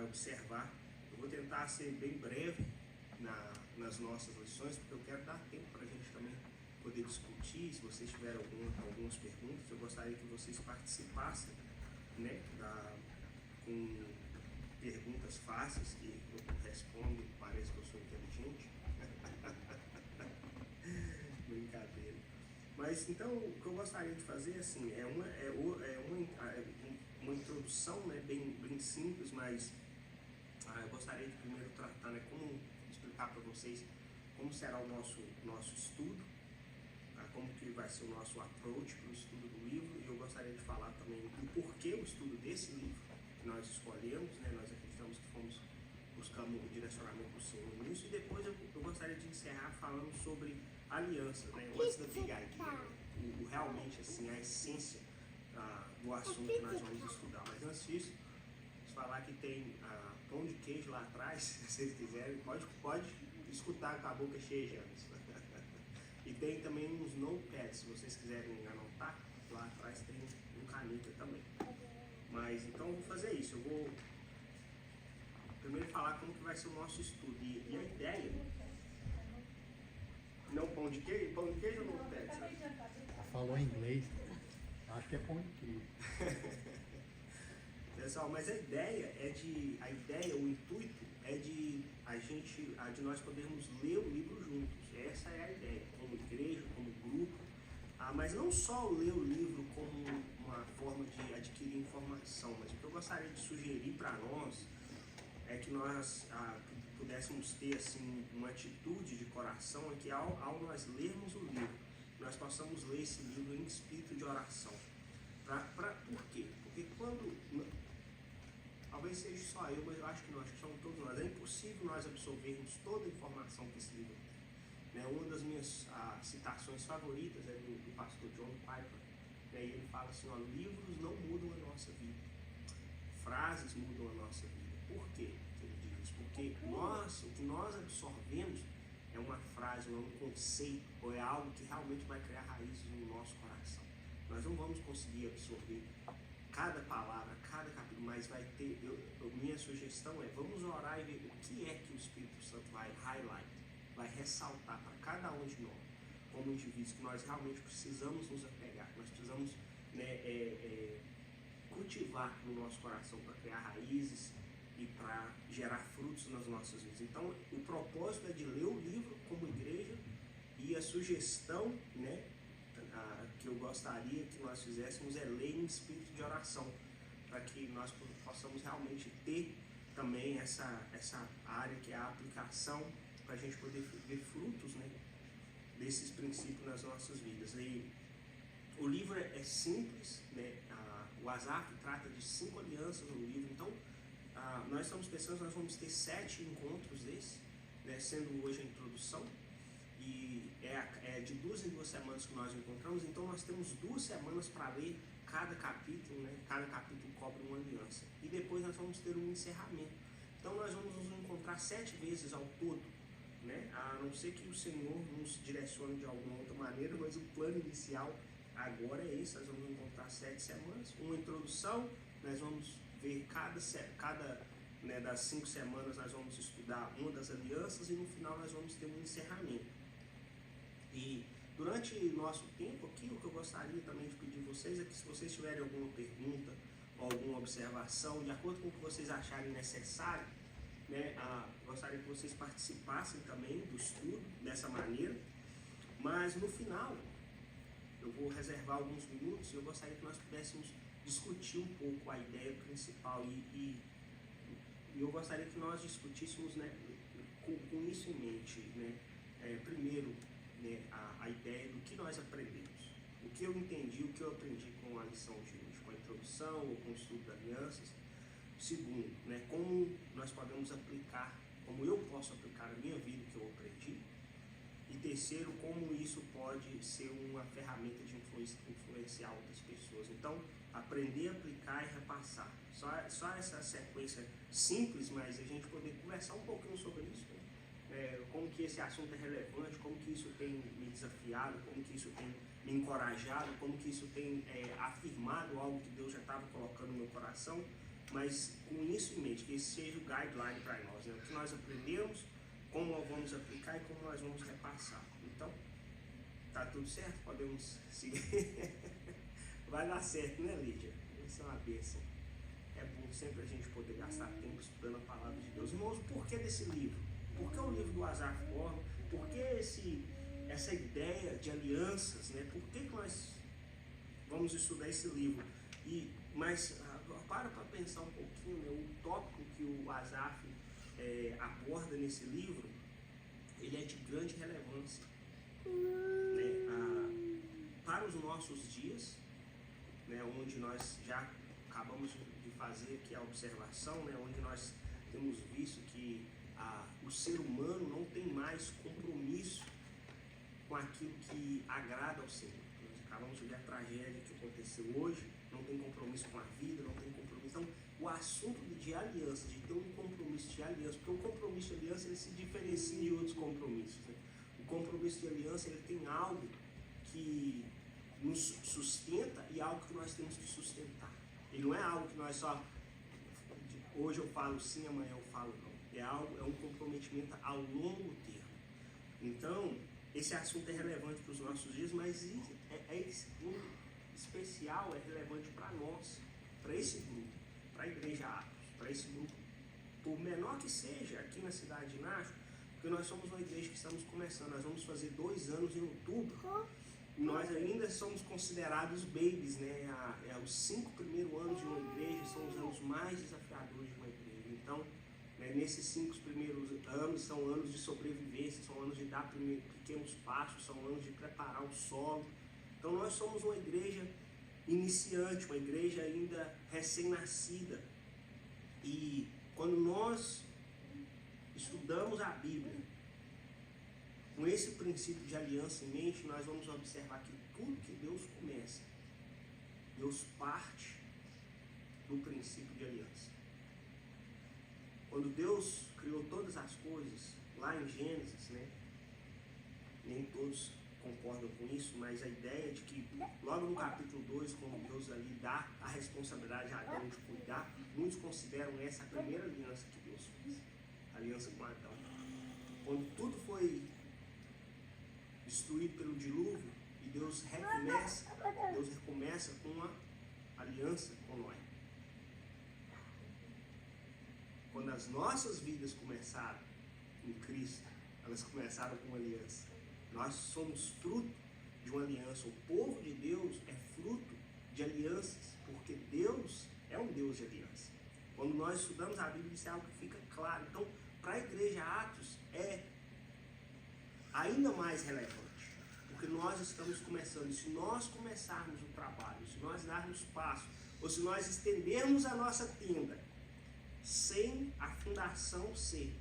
vai observar. Eu vou tentar ser bem breve nas nossas lições, porque eu quero dar tempo para a gente também poder discutir. Se vocês tiverem algumas perguntas, eu gostaria que vocês participassem, né, com perguntas fáceis que eu respondo, parece que eu sou inteligente. Brincadeira. Mas então o que eu gostaria de fazer assim, é uma introdução, né, bem simples, mas eu gostaria de primeiro tratar, né, como explicar para vocês como será o nosso estudo, como que vai ser o nosso approach para o estudo do livro, e eu gostaria de falar também do porquê o estudo desse livro que nós escolhemos, né, nós acreditamos que fomos buscando o direcionamento do Senhor nisso, e depois eu gostaria de encerrar falando sobre aliança, né, what's the big idea, realmente assim, a essência do assunto que nós vamos estudar. Mas antes disso, falar que tem pão de queijo lá atrás, se vocês quiserem, pode escutar com a boca cheia de anos. E tem também uns notepads, se vocês quiserem anotar, lá atrás tem um caneta também. Mas então eu vou fazer isso, eu vou primeiro falar como que vai ser o nosso estudo. E a ideia, não pão de queijo ou notepads? Ela falou em inglês, acho que é pão de queijo. Pessoal, mas o intuito é de nós podermos ler o livro juntos. Essa é a ideia, como igreja, como grupo. Mas não só ler o livro como uma forma de adquirir informação, mas o que eu gostaria de sugerir para nós é que nós pudéssemos ter assim, uma atitude de coração, é que ao nós lermos o livro, nós possamos ler esse livro em espírito de oração. Por quê? Porque talvez seja só eu, mas eu acho que somos todos nós. É impossível nós absorvermos toda a informação que esse livro tem. Né? Uma das minhas citações favoritas é do pastor John Piper. Né? E ele fala assim, livros não mudam a nossa vida. Frases mudam a nossa vida. Por quê que ele diz isso? Porque o que nós absorvemos é uma frase, é um conceito, ou é algo que realmente vai criar raízes no nosso coração. Nós não vamos conseguir absorver cada palavra, cada capítulo, mas vai ter, minha sugestão é, vamos orar e ver o que é que o Espírito Santo vai highlight, vai ressaltar para cada um de nós, como indivíduos, que nós realmente precisamos nos apegar, nós precisamos, né, cultivar no nosso coração para criar raízes e para gerar frutos nas nossas vidas. Então, o propósito é de ler o livro como igreja, e a sugestão, né, que eu gostaria que nós fizéssemos é ler em espírito de oração, para que nós possamos realmente ter também essa área que é a aplicação, para a gente poder ver frutos, né, desses princípios nas nossas vidas. E o livro é simples, né, o Asaf trata de 5 alianças no livro, então nós estamos pensando que nós vamos ter 7 encontros desses, né, sendo hoje a introdução. E é de 2 em 2 semanas que nós encontramos, então nós temos 2 semanas para ler cada capítulo, né? Cada capítulo cobre uma aliança. E depois nós vamos ter um encerramento. Então nós vamos nos encontrar 7 vezes ao todo, né? A não ser que o Senhor nos direcione de alguma outra maneira, mas o plano inicial agora é esse. Nós vamos encontrar 7 semanas, uma introdução, nós vamos ver cada né, das 5 semanas nós vamos estudar uma das alianças, e no final nós vamos ter um encerramento. E durante o nosso tempo aqui, o que eu gostaria também de pedir a vocês é que, se vocês tiverem alguma pergunta ou alguma observação, de acordo com o que vocês acharem necessário, né, gostaria que vocês participassem também do estudo dessa maneira. Mas no final, eu vou reservar alguns minutos e eu gostaria que nós pudéssemos discutir um pouco a ideia principal, e eu gostaria que nós discutíssemos, né, com isso em mente, né, primeiro, né, a ideia do que nós aprendemos, o que eu entendi, o que eu aprendi com a lição de hoje, com a introdução ou com o estudo de alianças. Segundo, né, como nós podemos aplicar, como eu posso aplicar a minha vida, o que eu aprendi. E terceiro, como isso pode ser uma ferramenta de influenciar outras pessoas. Então, aprender, aplicar e repassar. Só essa sequência simples, mas a gente poder conversar um pouquinho sobre isso, né? Como que esse assunto é relevante, como que isso tem me desafiado, como que isso tem me encorajado, como que isso tem afirmado algo que Deus já estava colocando no meu coração. mas com isso em mente, que esse seja o guideline para nós, né? O que nós aprendemos, como nós vamos aplicar e como nós vamos repassar. Então, tá tudo certo? Podemos seguir. Vai dar certo, né, Lídia? Isso é uma bênção. É bom sempre a gente poder gastar tempo estudando a palavra de Deus. Irmãos, o porquê desse livro? Por que o livro do Asaf Borba? Por que essa ideia de alianças, né? Por que nós vamos estudar esse livro? Mas para pensar um pouquinho, né? O tópico que o Asaf aborda nesse livro, ele é de grande relevância, né? Para os nossos dias, né? Onde nós já acabamos de fazer aqui a observação, né? Onde nós temos visto que o ser humano não tem mais compromisso com aquilo que agrada ao Senhor. Nós acabamos de ver a tragédia que aconteceu hoje, não tem compromisso com a vida, não tem compromisso. Então, o assunto de aliança, de ter um compromisso de aliança, porque o compromisso de aliança ele se diferencia de outros compromissos, né? O compromisso de aliança ele tem algo que nos sustenta e algo que nós temos que sustentar. Ele não é algo que nós só hoje eu falo sim, amanhã eu falo não. É um comprometimento ao longo termo. Então, esse assunto é relevante para os nossos dias, mas esse grupo especial é relevante para nós, para esse grupo, para a Igreja Atos, para esse grupo, por menor que seja, aqui na cidade de Nacho, porque nós somos uma igreja que estamos começando, nós vamos fazer 2 anos em outubro, e nós ainda somos considerados babies, né? Os 5 primeiros anos de uma igreja são os anos mais desafiadores de uma igreja. Então, né, nesses 5 primeiros anos são anos de sobrevivência, são anos de dar pequenos passos, são anos de preparar o solo. Então nós somos uma igreja iniciante, uma igreja ainda recém-nascida. E quando nós estudamos a Bíblia com esse princípio de aliança em mente, nós vamos observar que tudo que Deus começa, Deus parte do princípio de aliança. Quando Deus criou todas as coisas, lá em Gênesis, né? Nem todos concordam com isso, mas a ideia de que logo no capítulo 2, quando Deus ali dá a responsabilidade a Adão de cuidar, muitos consideram essa a primeira aliança que Deus fez, a aliança com Adão. Quando tudo foi destruído pelo dilúvio e Deus recomeça com uma aliança com Noé. Quando as nossas vidas começaram em Cristo, elas começaram com uma aliança. Nós somos fruto de uma aliança. O povo de Deus é fruto de alianças, porque Deus é um Deus de aliança. Quando nós estudamos a Bíblia, isso é algo que fica claro. Então, para a igreja Atos é ainda mais relevante, porque nós estamos começando. E se nós começarmos o trabalho, se nós darmos passo, ou se nós estendermos a nossa tenda, sem a fundação ser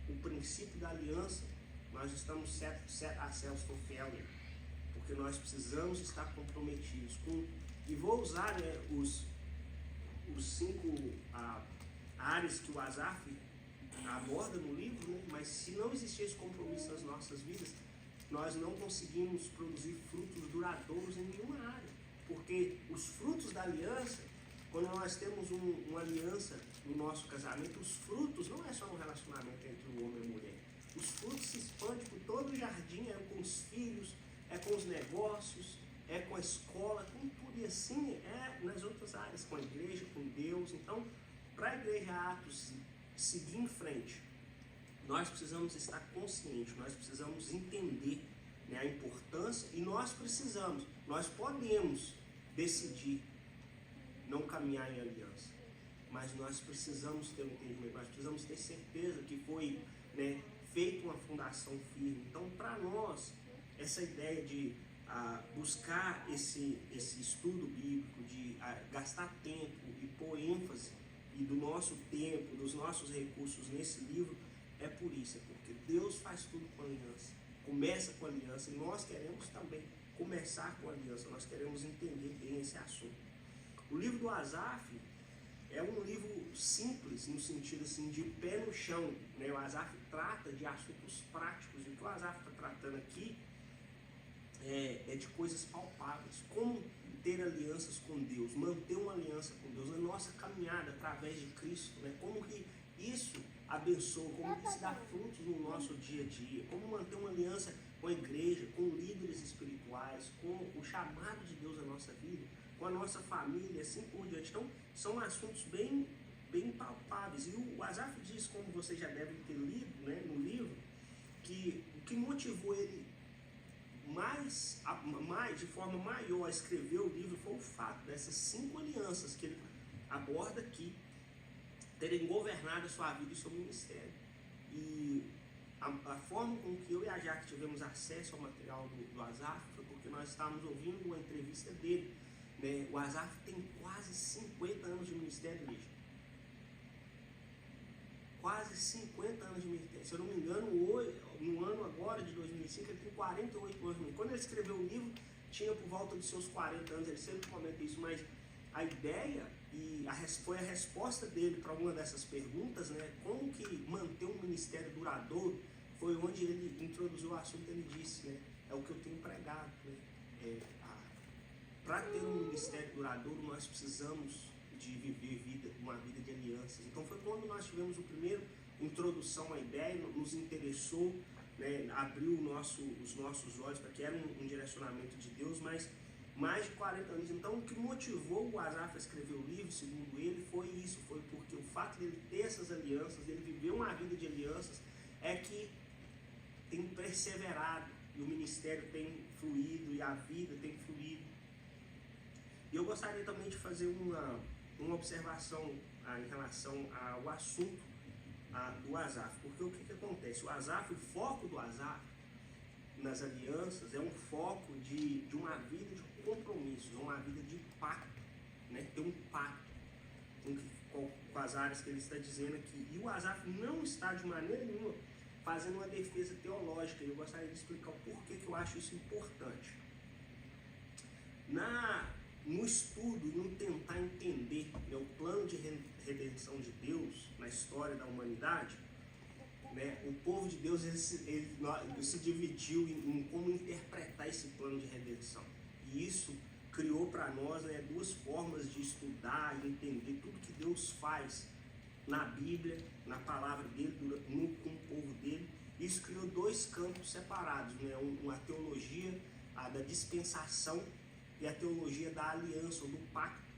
o princípio da aliança, nós estamos set ourselves for failure, porque nós precisamos estar comprometidos com, e vou usar, né, os 5 áreas que o Asaf aborda no livro, né, mas se não existir esse compromisso nas nossas vidas, nós não conseguimos produzir frutos duradouros em nenhuma área, porque os frutos da aliança, quando nós temos uma aliança no nosso casamento, os frutos não é só um relacionamento entre o homem e a mulher. Os frutos se expandem por todo o jardim, é com os filhos, é com os negócios, é com a escola, com tudo. E assim é nas outras áreas, com a igreja, com Deus. Então, para a igreja Atos seguir em frente, nós precisamos estar conscientes, nós precisamos entender, né, a importância, e nós podemos decidir não caminhar em aliança, mas nós precisamos ter um entendimento, nós precisamos ter certeza que foi, né, feita uma fundação firme. Então, para nós, essa ideia de buscar esse estudo bíblico, de gastar tempo e pôr ênfase e do nosso tempo, dos nossos recursos nesse livro, é por isso, é porque Deus faz tudo com aliança, começa com aliança, e nós queremos também começar com aliança, nós queremos entender bem esse assunto. O livro do Asaf é um livro simples, no sentido assim, de pé no chão, né? O Asaf trata de assuntos práticos, e o que o Asaf está tratando aqui é de coisas palpáveis, como ter alianças com Deus, manter uma aliança com Deus na nossa caminhada através de Cristo, né? Como que isso abençoa, como que isso dá frutos no nosso dia a dia, como manter uma aliança com a igreja, com líderes espirituais, com o chamado de Deus na nossa vida, com a nossa família, assim por diante. Então, são assuntos bem palpáveis. E o Asaf diz, como vocês já devem ter lido, né, no livro, que o que motivou ele de forma maior a escrever o livro foi o fato dessas 5 alianças que ele aborda aqui terem governado a sua vida e seu ministério. E a forma com que eu e a Jaque tivemos acesso ao material do Asaf foi porque nós estávamos ouvindo uma entrevista dele, né? O Asaf tem quase 50 anos de ministério, igreja. Quase 50 anos de ministério. Se eu não me engano, no ano agora de 2005, ele tem 48 anos. Quando ele escreveu o livro, tinha por volta de seus 40 anos, ele sempre comenta isso, mas a ideia foi a resposta dele para uma dessas perguntas, né? Como que manter um ministério duradouro, foi onde ele introduziu o assunto. Ele disse, né? É o que eu tenho pregado, né? Para ter um ministério duradouro, nós precisamos de viver uma vida de alianças. Então foi quando nós tivemos o primeiro introdução à ideia, nos interessou, né? Abriu os nossos olhos para que era um direcionamento de Deus, mas mais de 40 anos. Então, o que motivou o Asaf a escrever o livro, segundo ele, foi isso. Foi porque o fato dele ter essas alianças, dele viver uma vida de alianças, é que tem perseverado, e o ministério tem fluído, e a vida tem fluído. E eu gostaria também de fazer uma observação em relação ao assunto do Asaf. Porque o que acontece? O Asaf, o foco do Asaf nas alianças é um foco de uma vida de compromissos, uma vida de pacto, né? Ter um pacto com as áreas que ele está dizendo aqui. E o Asaf não está de maneira nenhuma fazendo uma defesa teológica. E eu gostaria de explicar o porquê que eu acho isso importante. No estudo e no tentar entender, né, o plano de redenção de Deus na história da humanidade, né, o povo de Deus ele se dividiu em como interpretar esse plano de redenção. E isso criou para nós, né, 2 formas de estudar e entender tudo que Deus faz na Bíblia, na palavra dele, com o povo dele. Isso criou 2 campos separados, né, uma teologia da dispensação e a teologia da aliança, ou do pacto.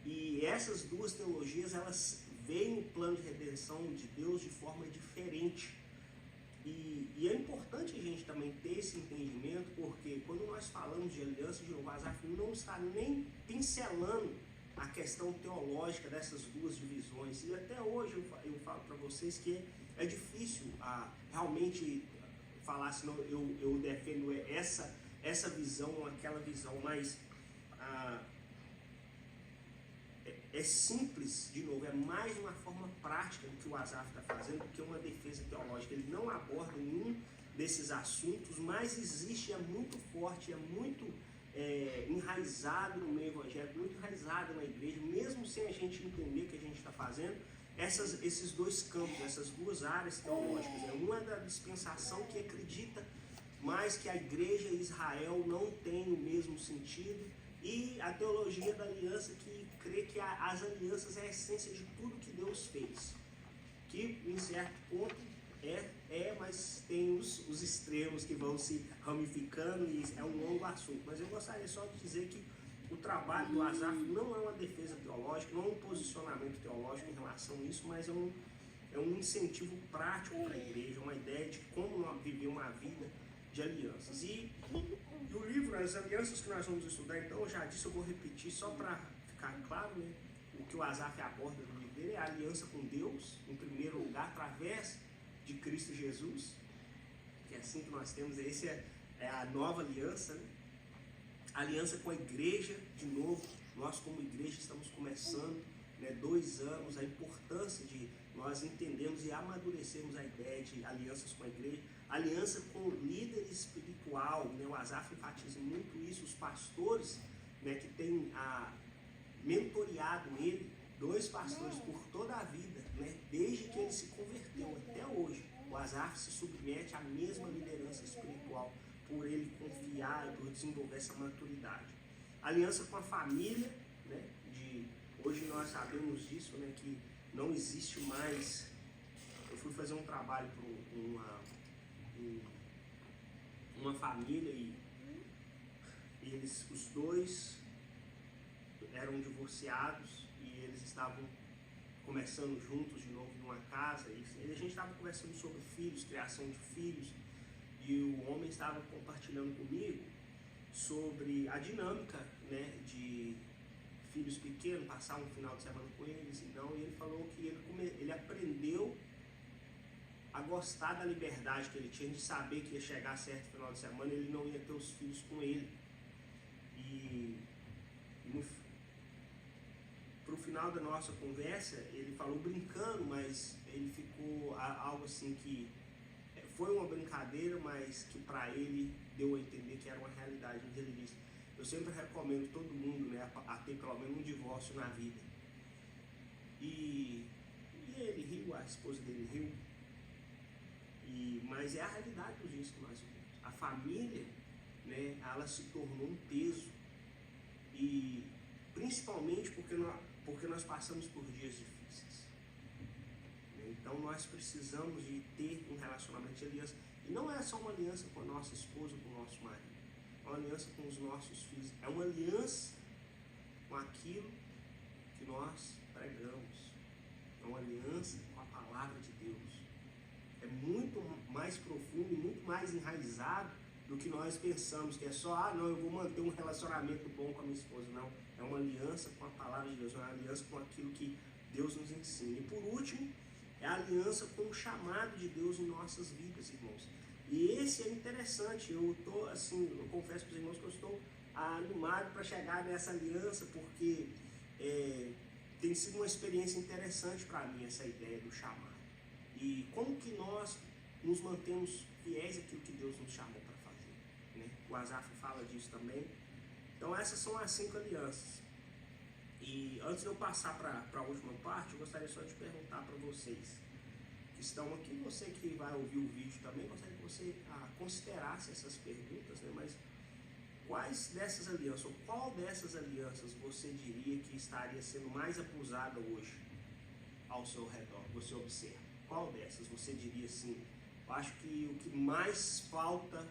E essas 2 teologias, elas veem o plano de redenção de Deus de forma diferente. E é importante a gente também ter esse entendimento, porque quando nós falamos de aliança, o Asaf não está nem pincelando a questão teológica dessas 2 divisões. E até hoje eu falo para vocês que é difícil realmente falar, senão eu defendo essa visão ou aquela visão, mas é simples, de novo, é mais uma forma prática do que o Asaf está fazendo do que uma defesa teológica. Ele não aborda nenhum desses assuntos, mas existe, é muito forte, é muito enraizado no meio evangélico, muito enraizado na igreja, mesmo sem a gente entender o que a gente está fazendo, esses 2 campos, essas 2 áreas teológicas. Uma é da dispensação, que acredita mais que a igreja e Israel não tem o mesmo sentido, e a teologia da aliança, que crê que as alianças é a essência de tudo que Deus fez, que em certo ponto mas tem os extremos que vão se ramificando, e é um longo assunto. Mas eu gostaria só de dizer que o trabalho do Asaf não é uma defesa teológica, não é um posicionamento teológico em relação a isso, mas é um incentivo prático para a igreja, uma ideia de como viver uma vida de alianças. E o livro, as alianças que nós vamos estudar, então, eu já disse, eu vou repetir só para ficar claro, né? O que o Asaf aborda no livro dele é a aliança com Deus, em primeiro lugar, através de Cristo Jesus, que é assim que nós temos, essa é a nova aliança, né? A aliança com a igreja, de novo, nós como igreja estamos começando, né, 2 anos, a importância de nós entendermos e amadurecermos a ideia de alianças com a igreja, aliança com o líder espiritual, né? O Asaf enfatiza muito isso, os pastores, né, que têm mentoreado ele, 2 pastores por toda a vida, né, desde que ele se converteu até hoje. O Asaf se submete à mesma liderança espiritual, por ele confiar e por desenvolver essa maturidade. aliança com a família, né? Hoje nós sabemos disso, né? Que não existe mais. Eu fui fazer um trabalho para uma família e eles, os dois, eram divorciados e eles estavam começando juntos de novo numa casa. E a gente estava conversando sobre filhos, criação de filhos, e o homem estava compartilhando comigo sobre a dinâmica, né, de filhos pequenos, passar um final de semana com eles. Então, e ele falou que ele aprendeu a gostar da liberdade que ele tinha de saber que ia chegar certo final de semana, ele não ia ter os filhos com ele. Pro final da nossa conversa, ele falou brincando, mas ele ficou algo assim que foi uma brincadeira, mas que para ele deu a entender que era uma realidade. Ele disse: eu sempre recomendo todo mundo, né, a ter pelo menos um divórcio na vida. E ele riu, a esposa dele riu. Mas é a realidade dos dias que nós vivemos. A família, né, ela se tornou um peso. E principalmente porque nós passamos por dias difíceis. Então nós precisamos de ter um relacionamento de aliança. E não é só uma aliança com a nossa esposa, com o nosso marido. É uma aliança com os nossos filhos. É uma aliança com aquilo que nós pregamos. É uma aliança com a palavra de Deus. É muito mais profundo e muito mais enraizado do que nós pensamos, que é só, não, eu vou manter um relacionamento bom com a minha esposa. Não, é uma aliança com a palavra de Deus, é uma aliança com aquilo que Deus nos ensina. E por último, é a aliança com o chamado de Deus em nossas vidas, irmãos. E esse é interessante, eu confesso para os irmãos que eu estou animado para chegar nessa aliança, porque tem sido uma experiência interessante para mim essa ideia do chamado. E como que nós nos mantemos fiéis àquilo que Deus nos chamou para fazer, né? O Asaf fala disso também. Então essas são as 5 alianças. E antes de eu passar para a última parte, eu gostaria só de perguntar para vocês que estão aqui, você que vai ouvir o vídeo também, gostaria que você considerasse essas perguntas, né? Mas quais dessas alianças, ou qual dessas alianças você diria que estaria sendo mais abusada hoje ao seu redor, você observa? Qual dessas você diria assim? Eu acho que o que mais falta,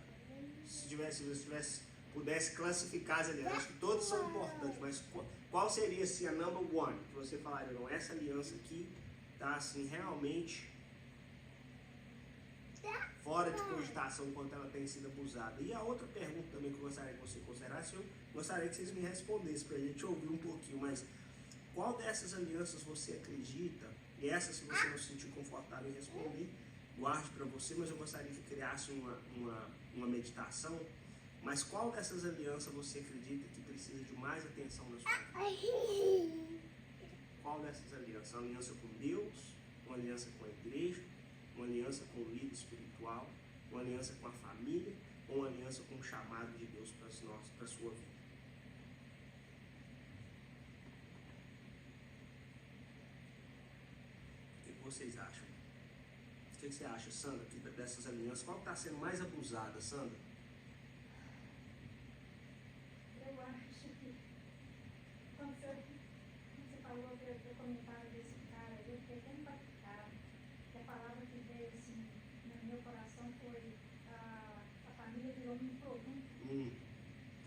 se você pudesse classificar as alianças, acho que todas são importantes, mas qual seria assim a number one? Que você falaria, não, essa aliança aqui está assim realmente fora de cogitação enquanto ela tem sido abusada. E a outra pergunta também que eu gostaria que você considerasse, eu gostaria que vocês me respondessem para a gente ouvir um pouquinho, mas qual dessas alianças você acredita? E essa, se você não se sentir confortável em responder, guarde para você, mas eu gostaria que criasse uma meditação. Mas qual dessas alianças você acredita que precisa de mais atenção na sua vida? Qual dessas alianças? Uma aliança com Deus, uma aliança com a igreja, uma aliança com o líder espiritual, uma aliança com a família, ou uma aliança com o chamado de Deus para a sua vida? O que vocês acham? O que você acha, Sandra, dessas alianças? Qual está sendo mais abusada, Sandra? Eu acho que, quando você falou do comentário desse cara, eu fiquei tão impactada. Que a palavra que veio assim, no meu coração foi a família virou um produto.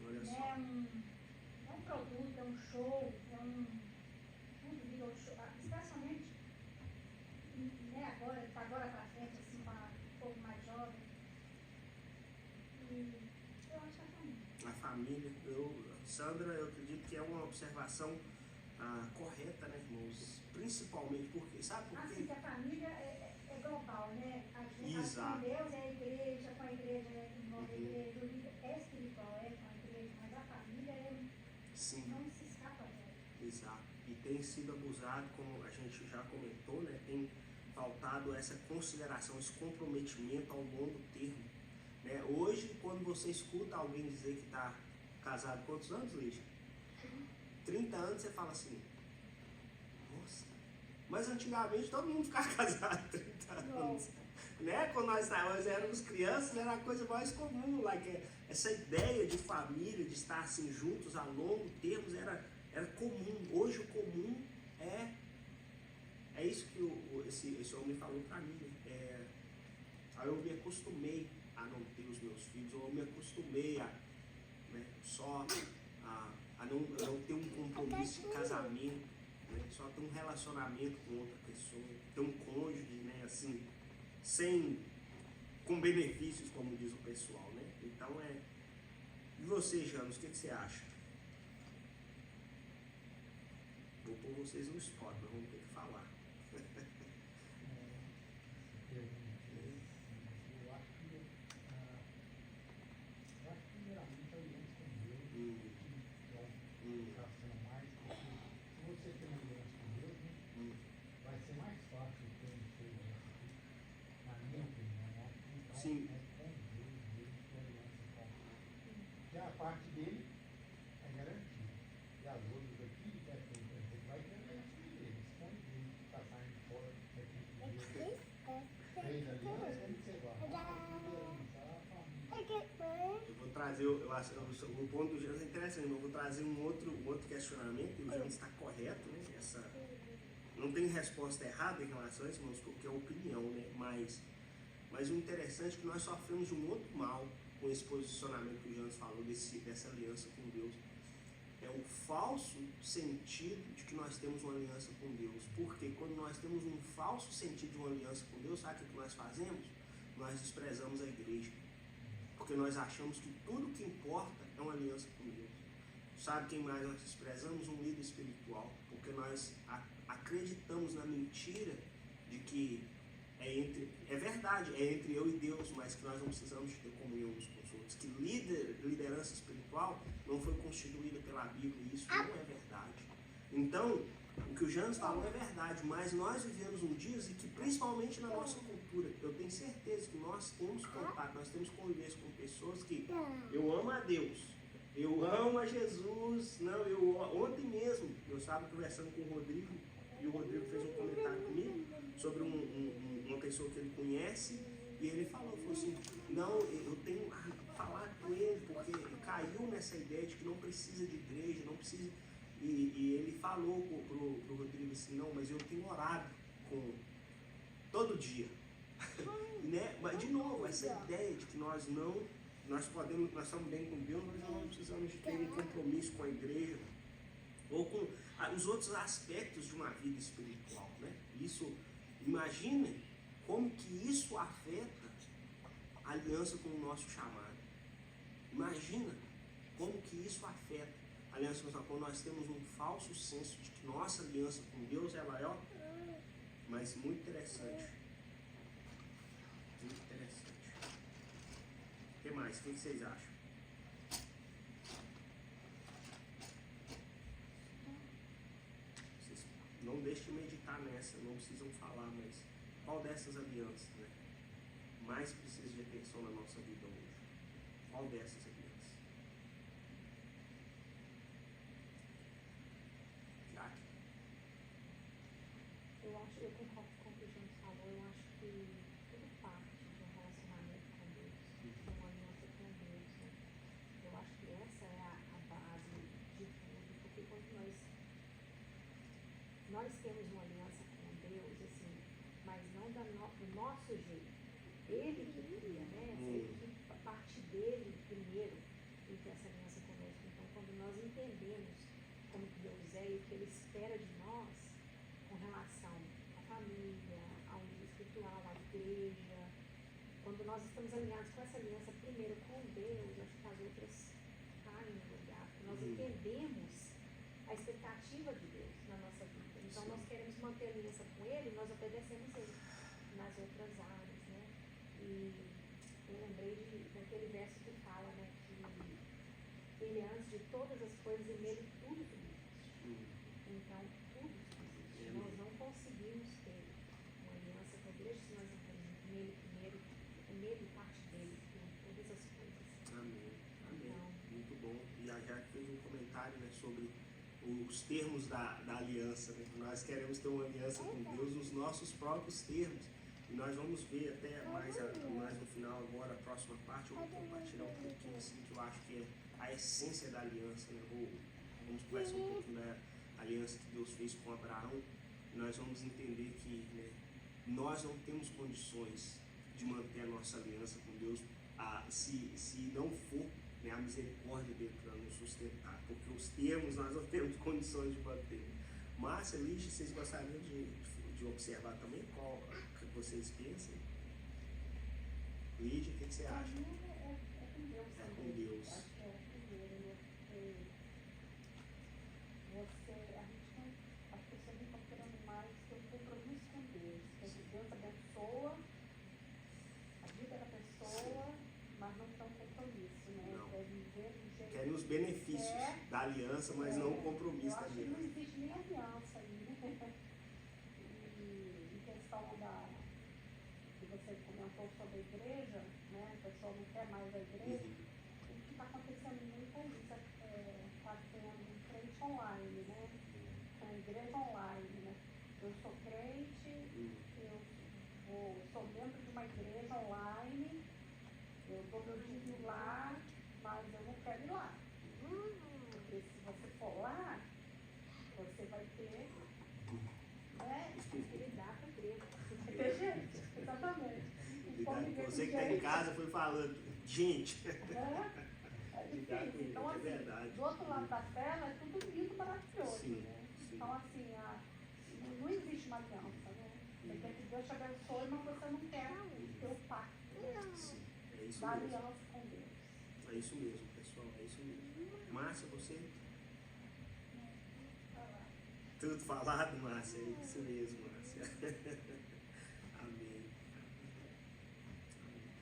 Olha só. É um produto, é um show, tudo virou show, especialmente agora para frente, assim, para um pouco mais jovem. E eu acho que a família. A família, Sandra, eu acredito que é uma observação correta, né, irmãos? Principalmente porque, sabe por quê? Assim, que a família é global, né? Exato. Com Deus é a igreja, com a igreja envolve a igreja, o líder é espiritual, é com a igreja, mas a família Sim. não se escapa dela. Exato. E tem sido abusado, como a gente já comentou, né? Tem faltado essa consideração, esse comprometimento ao longo termo. Né? Hoje, quando você escuta alguém dizer que está casado, quantos anos, Lígia? 30 anos, você fala assim, nossa, mas antigamente todo mundo ficava casado 30 anos. Né? Quando nós éramos crianças, era a coisa mais comum, essa ideia de família, de estar assim juntos a longo termo, era comum. Hoje o comum é isso que esse homem falou para mim. Aí eu me acostumei a não ter os meus filhos, ou eu me acostumei a não ter um compromisso de casamento, né? Só ter um relacionamento com outra pessoa, ter um cônjuge, né? Assim, com benefícios, como diz o pessoal, né? Então E você, Janos, o que você acha? Vou pôr vocês no spot, nós vamos ter que falar. Sim. Que a parte dele é garantida. E as outras aqui, você vai ter aliança com ele. Se for ele está saindo fora daqui com Deus, fez aliança, como você vai? Eu vou trazer, o ponto do Janos é interessante, eu vou trazer um outro questionamento, e o Janos está correto, né? Não tem resposta errada em relação a isso, mas porque é opinião, né? Mas o interessante é que nós sofremos de um outro mal com esse posicionamento que o Janos falou, dessa aliança com Deus. É o falso sentido de que nós temos uma aliança com Deus. Porque quando nós temos um falso sentido de uma aliança com Deus, sabe o que nós fazemos? Nós desprezamos a igreja. Porque nós achamos que tudo que importa é uma aliança com Deus. Sabe quem mais nós desprezamos? Um líder espiritual. Porque nós acreditamos na mentira de que é verdade, é entre eu e Deus, mas que nós não precisamos de ter comunhão uns com os outros. Que liderança espiritual não foi constituída pela Bíblia, e isso não é verdade. Então, o que o Janos falou é verdade, mas nós vivemos dias em que, principalmente na nossa cultura, eu tenho certeza que nós temos contato, nós temos convivência com pessoas que eu amo a Deus, eu amo a Jesus. Ontem mesmo, eu estava conversando com o Rodrigo, e o Rodrigo fez um comentário comigo sobre uma pessoa que ele conhece, e ele falou assim, não, eu tenho que falar com ele, porque ele caiu nessa ideia de que não precisa de igreja, não precisa, e ele falou pro Rodrigo assim, não, mas eu tenho orado todo dia, né? Mas de novo, essa ideia de que nós estamos bem com Deus, nós não precisamos de ter um compromisso com a igreja, ou com os outros aspectos de uma vida espiritual, né? Imagina como que isso afeta a aliança com o nosso chamado. Imagina como que isso afeta a aliança com o nosso chamado, quando nós temos um falso senso de que nossa aliança com Deus é maior. Mas muito interessante. Muito interessante. O que mais? O que vocês acham? Não deixe de meditar nessa, não precisam falar, mas qual dessas alianças, né, mais precisa de atenção na nossa vida hoje? Qual dessas alianças? Jaque? Eu concordo com o que o James falou, eu acho que tudo parte de um relacionamento com Deus, de uma aliança com Deus, né? Eu acho que essa é a base de tudo, porque quando nós temos uma aliança com Deus, assim, mas não do nosso jeito. Ele que cria, né? A parte dele primeiro em ter essa aliança conosco. Então, quando nós entendemos como que Deus é e o que Ele espera de nós com relação à família, ao nível espiritual, à igreja, quando nós estamos alinhados com essa aliança primeiro com Deus, acho que as outras caem no lugar. Nós entendemos a expectativa de Deus na nossa vida. Então, nós queremos manter a aliança com Ele, nós obedecemos Ele nas outras áreas, né? E eu lembrei daquele verso que fala, né, que Ele, antes de todas as coisas, e nele tudo subsiste. Então, tudo subsiste. Nós não conseguimos ter uma aliança com a igreja se nós não temos nele primeiro, nele parte dele, todas as coisas. Amém. Então, muito bom. E a Jaque fez um comentário, né, sobre os termos da aliança, né? Nós queremos ter uma aliança com Deus nos nossos próprios termos. E nós vamos ver até mais no final agora, a próxima parte, eu vou compartilhar um pouquinho assim, que eu acho que é a essência da aliança, né? Vamos conversar um pouquinho da aliança que Deus fez com Abraão, e nós vamos entender que, né, nós não temos condições de manter a nossa aliança com Deus se não for, né, a misericórdia dele para nos sustentar, porque os termos nós não temos condições de manter. Márcia, Lígia, vocês gostariam de observar também qual que vocês pensam? Lígia, o que você acha? É com Deus. É com Deus. Acho que é primeiro, né? Porque as pessoas não estão querendo mais ter um compromisso com Deus. Porque Deus abençoa a vida da pessoa, mas não tem um compromisso, né? Não. Quer viver do jeito Querem os benefícios da aliança, mas não o compromisso eu da acho que não aliança. existe nem aliança aí, né? E em questão que você comentou sobre a igreja, né? A pessoa não quer mais a igreja. O que está acontecendo muito é isso, está tendo um crente online, né? A igreja online, né? Eu sou crente, eu sou membro de uma igreja online, eu dou meu dízimo lá, mas eu não quero ir lá. Porque se você for lá, você vai ter, né? Que lidar com a igreja. Vai ter gente, exatamente. E conviver com Você que está em gente, casa foi falando, gente, né? É lidar com difícil. Então, gente, é assim, verdade. do outro lado da tela é tudo lindo, maravilhoso, Sim, né? sim. Então, assim, não existe uma aliança, né? Você quer que Deus te abençoe, mas você não quer ter o pacto Sim, é isso da mesmo. aliança com Deus. É isso mesmo, pessoal, é isso mesmo. Márcia, você? Tudo falado, Márcia? É isso mesmo, Márcia. Amém.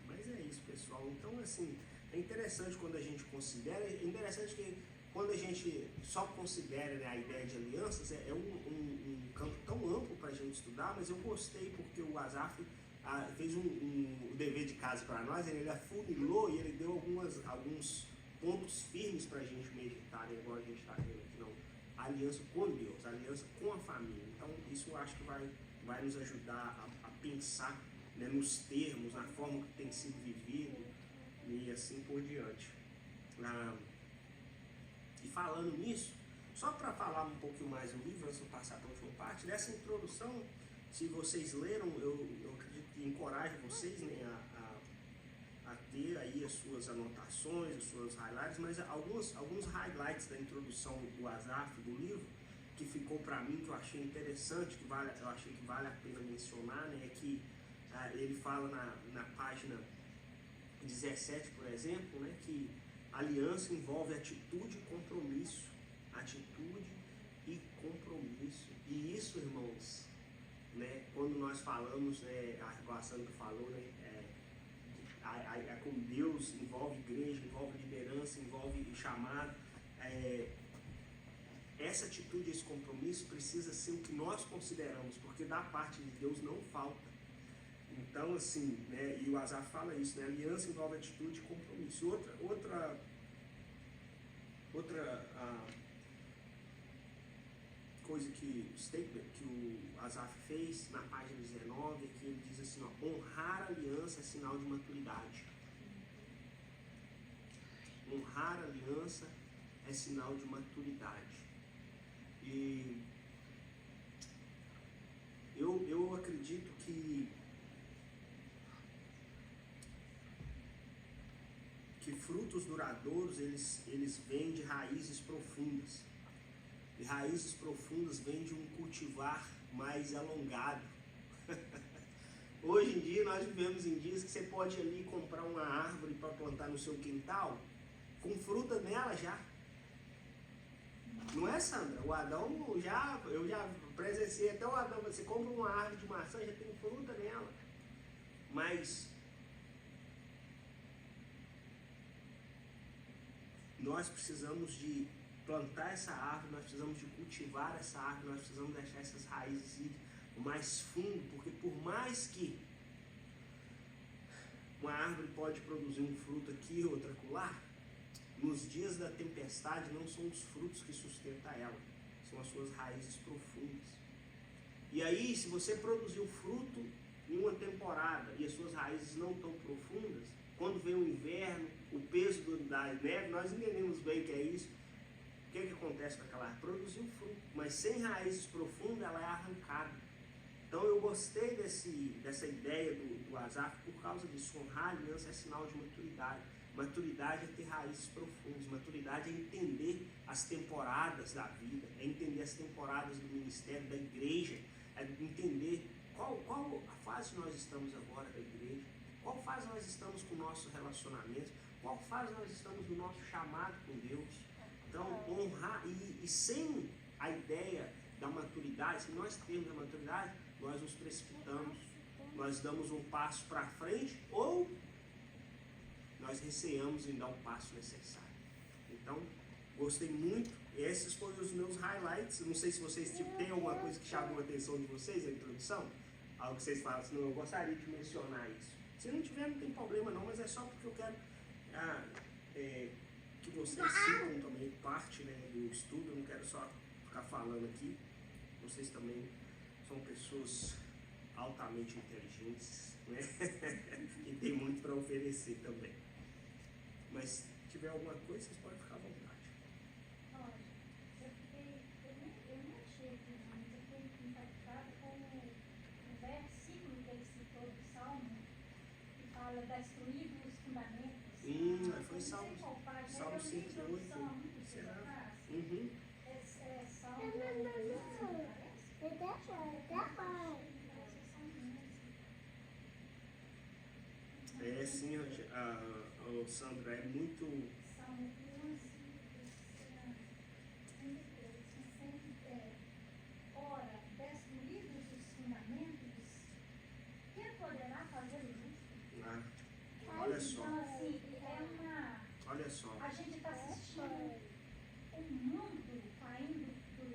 Mas é isso, pessoal. Então, assim, é interessante quando a gente considera, é interessante que quando a gente só considera, né, a ideia de alianças, é um campo tão amplo para a gente estudar, mas eu gostei porque o Asaf fez o dever de casa para nós, ele afunilou e ele deu alguns pontos firmes para a gente meditar, né, igual a gente está vendo aqui, não. A aliança com Deus, a aliança com a família. Então, isso eu acho que vai nos ajudar a pensar, né, nos termos, na forma que tem sido vivido e assim por diante. E falando nisso, só para falar um pouquinho mais do livro, antes de passar para a última parte, dessa introdução, se vocês leram, eu acredito que encorajo vocês, né, a ter aí as suas anotações, as suas highlights, mas alguns highlights da introdução do Asaf, do livro, que ficou para mim, que eu achei interessante, eu achei que vale a pena mencionar, né, é que ele fala na página 17, por exemplo, né, que aliança envolve atitude e compromisso. Atitude e compromisso. E isso, irmãos, né, quando nós falamos, né, a Sandra falou, né, com Deus, envolve igreja, envolve liderança, envolve chamado. Essa atitude, esse compromisso precisa ser o que nós consideramos, porque da parte de Deus não falta. Então, assim, né, e o Asaf fala isso, né, aliança envolve atitude e compromisso. Outra coisa statement que o Asaf fez na página 19 é que ele diz assim, ó, honrar a aliança é sinal de maturidade. Honrar a aliança é sinal de maturidade. E eu acredito que frutos duradouros, eles vêm de raízes profundas. E raízes profundas vêm de um cultivar mais alongado. Hoje em dia, nós vivemos em dias que você pode ali comprar uma árvore para plantar no seu quintal, com fruta nela já. Não é, Sandra? O Adão, eu já presenciei até o Adão, você compra uma árvore de maçã, já tem fruta nela. Mas nós precisamos de plantar essa árvore, nós precisamos de cultivar essa árvore, nós precisamos deixar essas raízes ir mais fundo, porque por mais que uma árvore pode produzir um fruto aqui, outro acolá, nos dias da tempestade não são os frutos que sustentam ela, são as suas raízes profundas. E aí, se você produziu fruto em uma temporada e as suas raízes não tão profundas, quando vem o inverno, o peso da neve, nós entendemos bem o que é isso. O que acontece com aquela árvore? Produziu fruto, mas sem raízes profundas ela é arrancada. Então eu gostei dessa ideia do Asaf por causa disso. Honrar a aliança é sinal de maturidade. Maturidade é ter raízes profundas. Maturidade é entender as temporadas da vida, é entender as temporadas do ministério, da igreja, é entender qual a fase nós estamos agora da igreja, qual fase nós estamos com o nosso relacionamento, qual fase nós estamos no nosso chamado com Deus. Então, honrar, e sem a ideia da maturidade, se nós temos a maturidade, nós nos precipitamos, nós damos um passo para frente ou nós receamos em dar o passo necessário. Então, gostei muito. Esses foram os meus highlights. Não sei se vocês têm alguma coisa que chamou a atenção de vocês, a introdução. Algo que vocês falam assim, não, eu gostaria de mencionar isso. Se não tiver, não tem problema não, mas é só porque eu quero que vocês sintam também parte, né, do estudo. Eu não quero só ficar falando aqui. Vocês também são pessoas altamente inteligentes, né? E tem muito para oferecer também. Mas se tiver alguma coisa, vocês podem ficar à vontade. Olha, eu não achei aqui, mas eu fiquei impactada com o versículo que ele citou do Salmo, que fala destruído os fundamentos. Foi Salmo 108. Será? É Salmo. É sim, Sandra, é muito. Salmo 11, ora, destruídos os fundamentos, quem poderá fazer isso? Olha só. Então, assim, Olha só. a gente está assistindo o mundo caindo do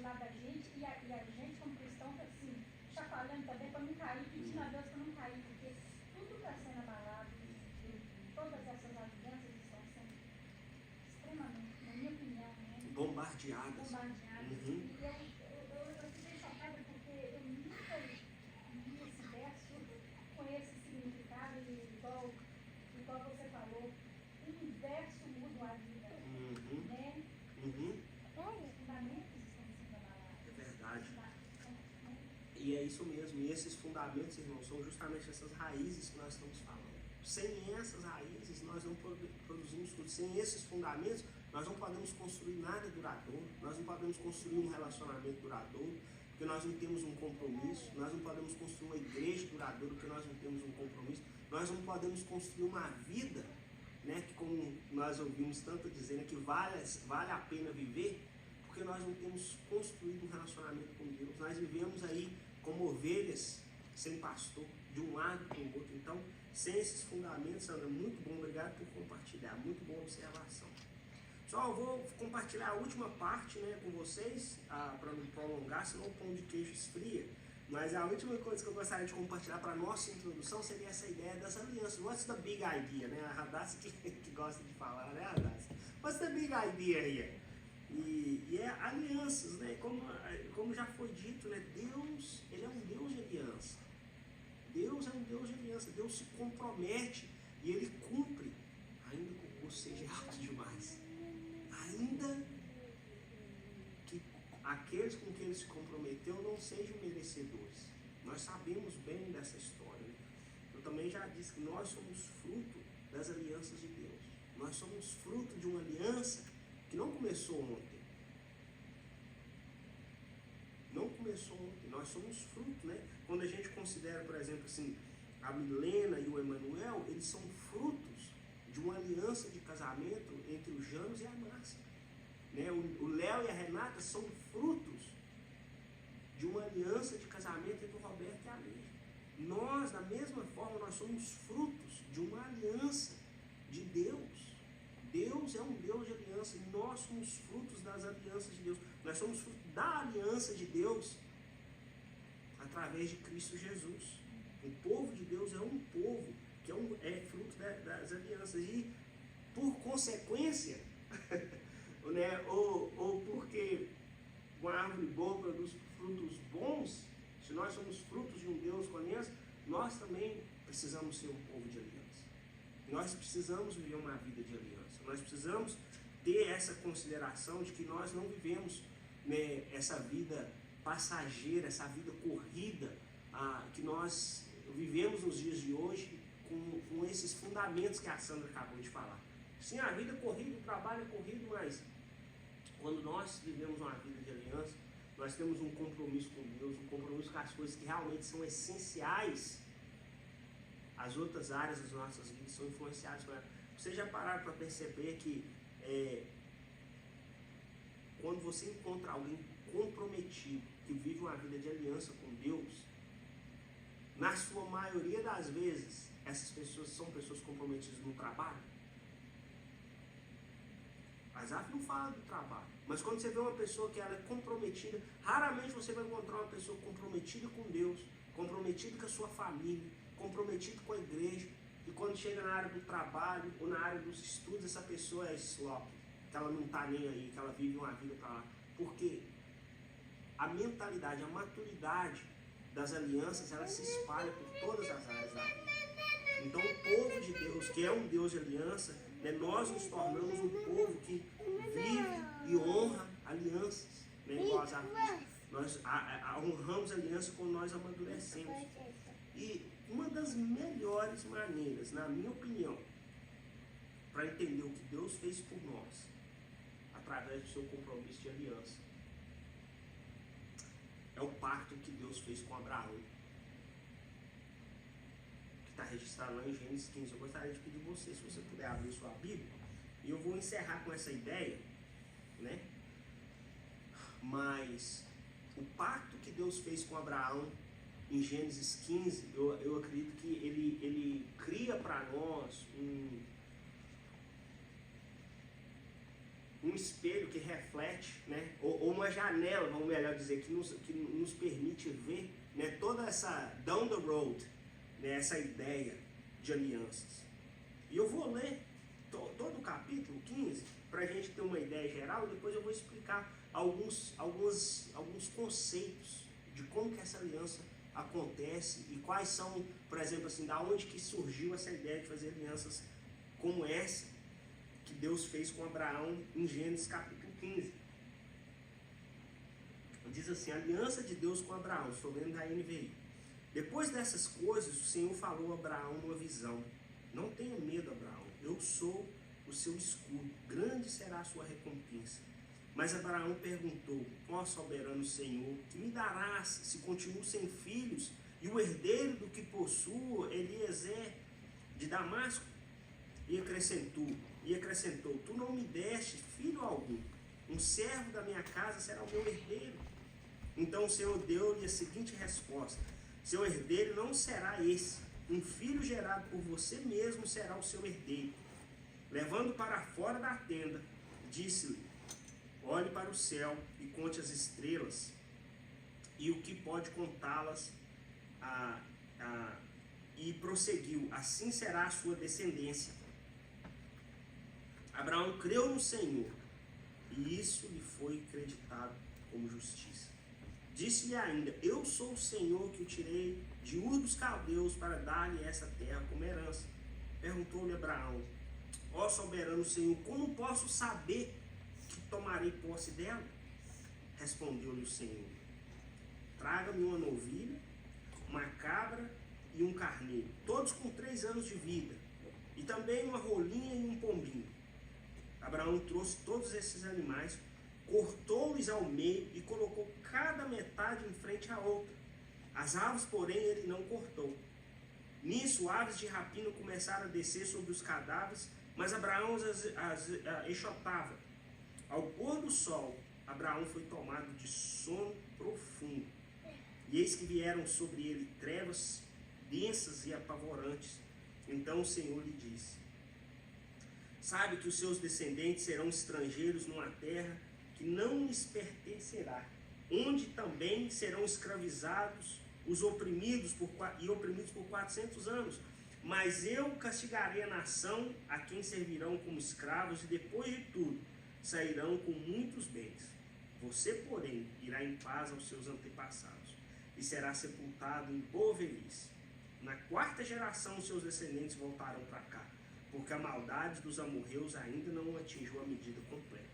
lado da gente e a gente, como cristão, está assim, chacoalhando também para não cair, pedindo a Deus para não cair, porque tudo está sendo abalado e todas essas alianças estão sendo extremamente, na minha opinião, né? Bombardeadas. E eu fiquei chocada porque eu nunca li esse verso com esse significado e igual você falou, um verso muda a vida, né? Os fundamentos estão sendo abalados. É verdade. E é isso mesmo. E esses fundamentos, irmãos, são justamente essas raízes que nós estamos falando. Sem essas raízes, nós não produzimos fruto. Sem esses fundamentos, nós não podemos construir nada duradouro. Nós não podemos construir um relacionamento duradouro, porque nós não temos um compromisso. Nós não podemos construir uma igreja duradoura, porque nós não temos um compromisso. Nós não podemos construir uma vida, né, que, como nós ouvimos tanto dizer, né, que vale a pena viver, porque nós não temos construído um relacionamento com Deus. Nós vivemos aí como ovelhas sem pastor, de um lado para o outro. Então, sem esses fundamentos, Sandra, muito bom, obrigado por compartilhar, muito boa observação. Só eu vou compartilhar a última parte, né, com vocês, para não prolongar, senão o pão de queijo esfria. Mas a última coisa que eu gostaria de compartilhar para a nossa introdução seria essa ideia das alianças. What's the big idea, né? A Radassa que gosta de falar, né, Radassa? What's the big idea here? E é alianças, né? Como já foi dito, né? Deus, ele é um Deus de aliança. Deus é um Deus de aliança. Deus se compromete e ele cumpre, ainda que o custo seja alto demais. Ainda que aqueles com quem ele se comprometeu não sejam merecedores. Nós sabemos bem dessa história. Né? Eu também já disse que nós somos fruto das alianças de Deus. Nós somos fruto de uma aliança que não começou ontem. Não começou ontem. Nós somos fruto, né? Quando a gente considera, por exemplo, assim, a Milena e o Emanuel, eles são frutos de uma aliança de casamento entre o Janos e a Márcia. Né? O Léo e a Renata são frutos de uma aliança de casamento entre o Roberto e a Lígia. Nós, da mesma forma, nós somos frutos de uma aliança de Deus. Deus é um Deus de aliança e nós somos frutos das alianças de Deus. Nós somos frutos da aliança de Deus através de Cristo Jesus. O povo de Deus é um povo que é fruto das alianças e, por consequência, né, ou porque uma árvore boa produz frutos bons, se nós somos frutos de um Deus com aliança, nós também precisamos ser um povo de aliança. Nós precisamos viver uma vida de aliança. Nós precisamos ter essa consideração de que nós não vivemos, né, essa vida passageira, essa vida corrida, que nós vivemos nos dias de hoje com esses fundamentos que a Sandra acabou de falar. Sim, a vida é corrida, o trabalho é corrido, mas quando nós vivemos uma vida de aliança, nós temos um compromisso com Deus, um compromisso com as coisas que realmente são essenciais. As outras áreas das nossas vidas são influenciadas por ela. Vocês já pararam para perceber que quando você encontra alguém comprometido, que vive uma vida de aliança com Deus, na sua maioria das vezes, essas pessoas são pessoas comprometidas no trabalho? Isaac não fala do trabalho, mas quando você vê uma pessoa que ela é comprometida, raramente você vai encontrar uma pessoa comprometida com Deus, comprometida com a sua família, comprometida com a igreja, e quando chega na área do trabalho ou na área dos estudos, essa pessoa é slop, que ela não está nem aí, que ela vive uma vida para lá. Porque a mentalidade, a maturidade das alianças, ela se espalha por todas as áreas da vida. Então o povo de Deus, que é um Deus de aliança, né, nós nos tornamos um povo que vive e honra alianças, né, igual as árvores. Nós honramos aliança quando nós amadurecemos. E uma das melhores maneiras, na minha opinião, para entender o que Deus fez por nós, através do seu compromisso de aliança, é o pacto que Deus fez com Abraão, que está registrado lá em Gênesis 15. Eu gostaria de pedir você, se você puder abrir sua Bíblia, e eu vou encerrar com essa ideia, né? Mas o pacto que Deus fez com Abraão em Gênesis 15, eu acredito que ele cria para nós um espelho que reflete, né, ou uma janela, vamos melhor dizer, que nos permite ver, né, toda essa down the road, né, essa ideia de alianças. E eu vou ler todo o capítulo 15 para a gente ter uma ideia geral, e depois eu vou explicar alguns conceitos de como que essa aliança acontece e quais são, por exemplo, assim, da onde que surgiu essa ideia de fazer alianças como essa que Deus fez com Abraão em Gênesis capítulo 15. Diz assim: a aliança de Deus com Abraão, estou lendo da NVI. Depois dessas coisas, o Senhor falou a Abraão numa visão: não tenha medo, Abraão, eu sou o seu escudo, grande será a sua recompensa. Mas Abraão perguntou: ó soberano Senhor, que me darás se continuo sem filhos e o herdeiro do que possuo, Eliezer de Damasco? E acrescentou: tu não me deste filho algum, um servo da minha casa será o meu herdeiro. Então o Senhor deu-lhe a seguinte resposta: seu herdeiro não será esse, um filho gerado por você mesmo será o seu herdeiro. Levando para fora da tenda, disse-lhe: olhe para o céu e conte as estrelas, e o que pode contá-las. E prosseguiu: assim será a sua descendência. Abraão creu no Senhor, e isso lhe foi acreditado como justiça. Disse-lhe ainda: eu sou o Senhor que o tirei de Ur dos Caldeus para dar-lhe essa terra como herança. Perguntou-lhe Abraão: ó soberano Senhor, como posso saber que tomarei posse dela? Respondeu-lhe o Senhor: traga-me uma novilha, uma cabra e um carneiro, todos com 3 anos de vida, e também uma rolinha e um pombinho. Abraão trouxe todos esses animais, cortou-os ao meio e colocou cada metade em frente à outra. As aves, porém, ele não cortou. Nisso, aves de rapina começaram a descer sobre os cadáveres, mas Abraão as enxotava. Ao pôr do sol, Abraão foi tomado de sono profundo. E eis que vieram sobre ele trevas densas e apavorantes. Então o Senhor lhe disse: sabe que os seus descendentes serão estrangeiros numa terra que não lhes pertencerá, onde também serão escravizados os oprimidos por 400 anos. Mas eu castigarei a nação a quem servirão como escravos, e depois de tudo sairão com muitos bens. Você, porém, irá em paz aos seus antepassados, e será sepultado em boa velhice. Na 4ª geração, seus descendentes voltarão para cá, porque a maldade dos amorreus ainda não atingiu a medida completa.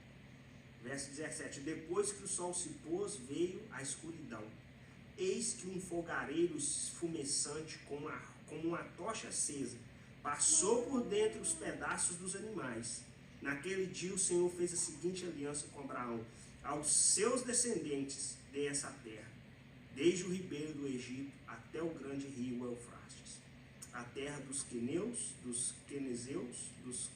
Verso 17. Depois que o sol se pôs, veio a escuridão. Eis que um fogareiro esfumeçante, como uma tocha acesa, passou por dentre os pedaços dos animais. Naquele dia o Senhor fez a seguinte aliança com Abraão: aos seus descendentes dei essa terra, desde o ribeiro do Egito até o grande rio Eufrates, a terra dos queneus, dos quenezeus, dos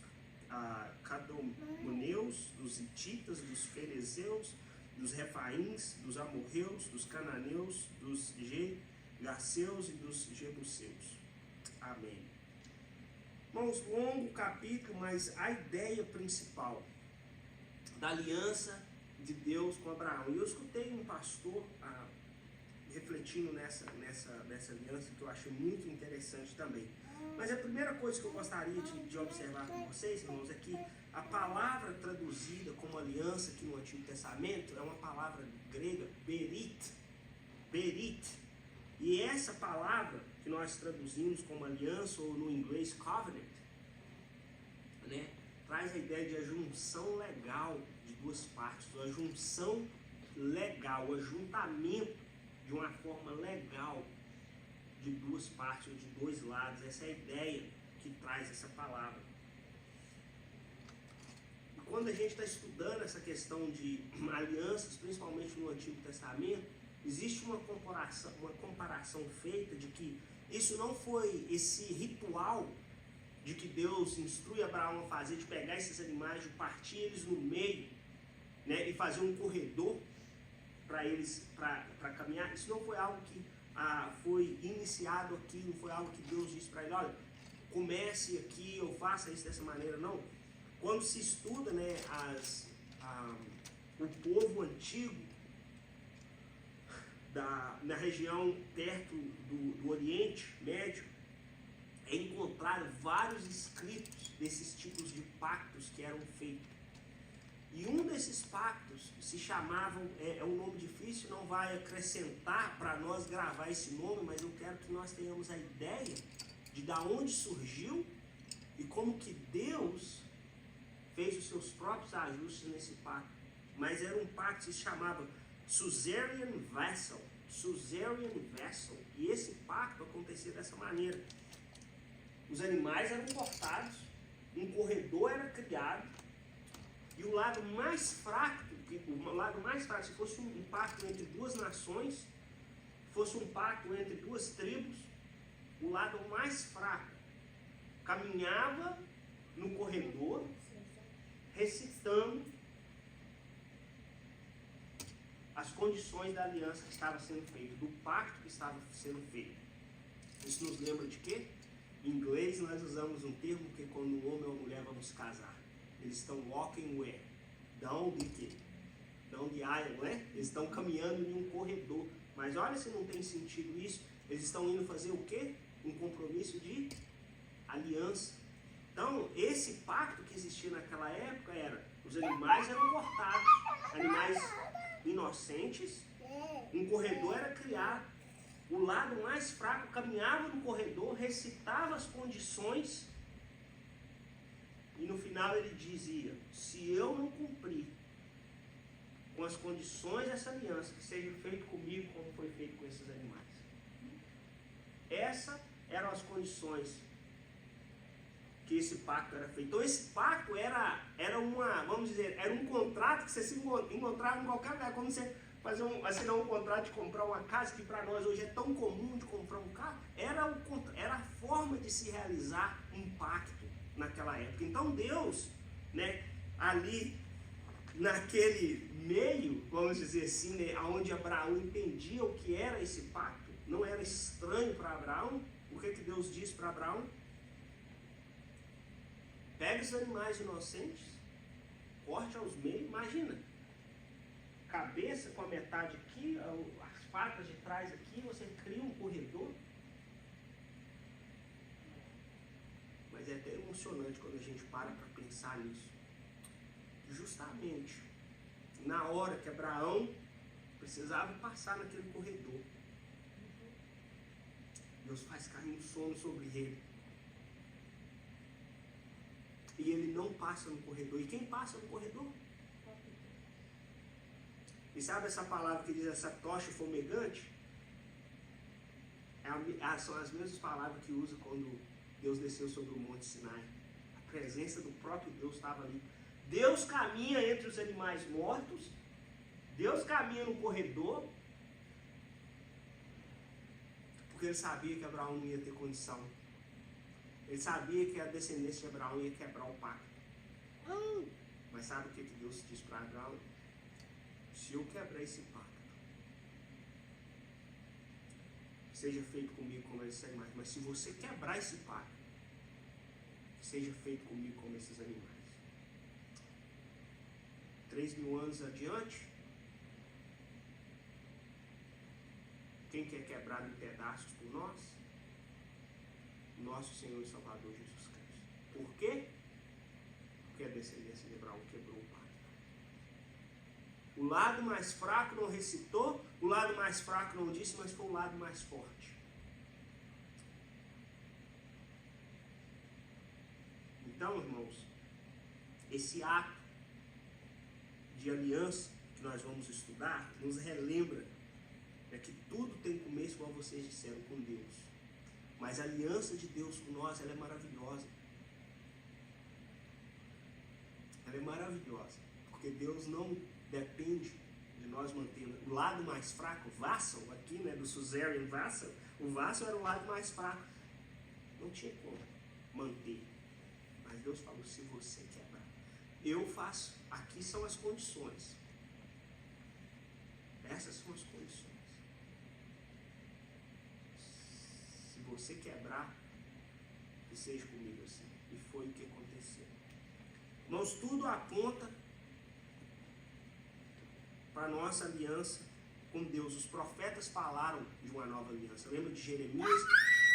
cadomoneus, dos hititas, dos ferezeus, dos refaíns, dos amorreus, dos cananeus, dos gergaseus e dos jebuseus. Amém. Irmãos, longo capítulo, mas a ideia principal da aliança de Deus com Abraão. E eu escutei um pastor refletindo nessa aliança, que eu achei muito interessante também. Mas a primeira coisa que eu gostaria de observar com vocês, irmãos, é que a palavra traduzida como aliança aqui no Antigo Testamento é uma palavra grega, berit. E essa palavra que nós traduzimos como aliança, ou no inglês covenant, né, traz a ideia de a junção legal de duas partes, a junção legal, o ajuntamento de uma forma legal de duas partes, ou de dois lados. Essa é a ideia que traz essa palavra. E quando a gente está estudando essa questão de alianças, principalmente no Antigo Testamento, existe uma comparação feita de que isso não foi esse ritual de que Deus instrui Abraão a fazer, de pegar esses animais, de partir eles no meio, né, e fazer um corredor para eles, para caminhar. Isso não foi algo que foi iniciado aqui, não foi algo que Deus disse para ele: olha, comece aqui ou faça isso dessa maneira. Não. Quando se estuda, né, o povo antigo na região perto do Oriente Médio, encontraram vários escritos desses tipos de pactos que eram feitos. E um desses pactos se chamava, é um nome difícil, não vai acrescentar para nós gravar esse nome, mas eu quero que nós tenhamos a ideia de da onde surgiu e como que Deus fez os seus próprios ajustes nesse pacto. Mas era um pacto que se chamava Suzerain Vessel. E esse pacto acontecia dessa maneira: os animais eram cortados, um corredor era criado, e o lado mais fraco, se fosse um pacto entre duas nações, fosse um pacto entre duas tribos, o lado mais fraco caminhava no corredor, recitando as condições da aliança que estava sendo feita, do pacto que estava sendo feito. Isso nos lembra de quê? Em inglês nós usamos um termo que quando um homem ou uma mulher vão se casar, eles estão walking where? Down the aisle, né? Eles estão caminhando em um corredor. Mas olha se não tem sentido isso. Eles estão indo fazer o quê? Um compromisso de aliança. Então, esse pacto que existia naquela época era: os animais eram cortados, animais inocentes, um corredor era criado, o lado mais fraco caminhava no corredor, recitava as condições, e no final ele dizia: se eu não cumprir com as condições dessa aliança, que seja feito comigo como foi feito com esses animais. Essas eram as condições que esse pacto era feito. Então esse pacto era um contrato que você se encontrava em qualquer lugar. Quando você assinar um contrato de comprar uma casa, que para nós hoje é tão comum de comprar um carro, era a forma de se realizar um pacto naquela época. Então Deus, né, ali naquele meio, vamos dizer assim, né, onde Abraão entendia o que era esse pacto, não era estranho para Abraão. O que Deus disse para Abraão? Pega os animais inocentes, corte aos meios, imagina, cabeça com a metade aqui, as patas de trás aqui, você cria um corredor. Mas é até emocionante quando a gente para pensar nisso. Justamente na hora que Abraão precisava passar naquele corredor, Deus faz cair um sono sobre ele. E ele não passa no corredor. E quem passa no corredor? E sabe essa palavra que diz essa tocha fumegante? São as mesmas palavras que usa quando Deus desceu sobre o Monte Sinai. A presença do próprio Deus estava ali. Deus caminha entre os animais mortos. Deus caminha no corredor. Porque ele sabia que Abraão não ia ter condição. Ele sabia que a descendência de Abraão ia quebrar o pacto. Mas sabe o que Deus disse para Abraão? Se eu quebrar esse pacto, seja feito comigo como esses animais. Mas se você quebrar esse pacto, seja feito comigo como esses animais. 3.000 anos adiante, quem quer quebrar em pedaços por nós? Nosso Senhor e Salvador Jesus Cristo. Por quê? Porque a descendência de Abraão quebrou o pacto. O lado mais fraco não recitou, o lado mais fraco não disse, mas foi o lado mais forte. Então, irmãos, esse ato de aliança que nós vamos estudar nos relembra que tudo tem começo, como vocês disseram, com Deus. Mas a aliança de Deus com nós, ela é maravilhosa. Ela é maravilhosa, porque Deus não depende de nós mantendo o lado mais fraco. Vassal, aqui, né, do Suzerain Vassal, o Vassal era o lado mais fraco. Não tinha como manter. Mas Deus falou, se você quebrar, eu faço. Aqui são as condições. Essas são as condições. Se você quebrar, que seja comigo assim. E foi o que aconteceu. Irmãos, tudo aponta para a nossa aliança com Deus. Os profetas falaram de uma nova aliança. Lembra de Jeremias?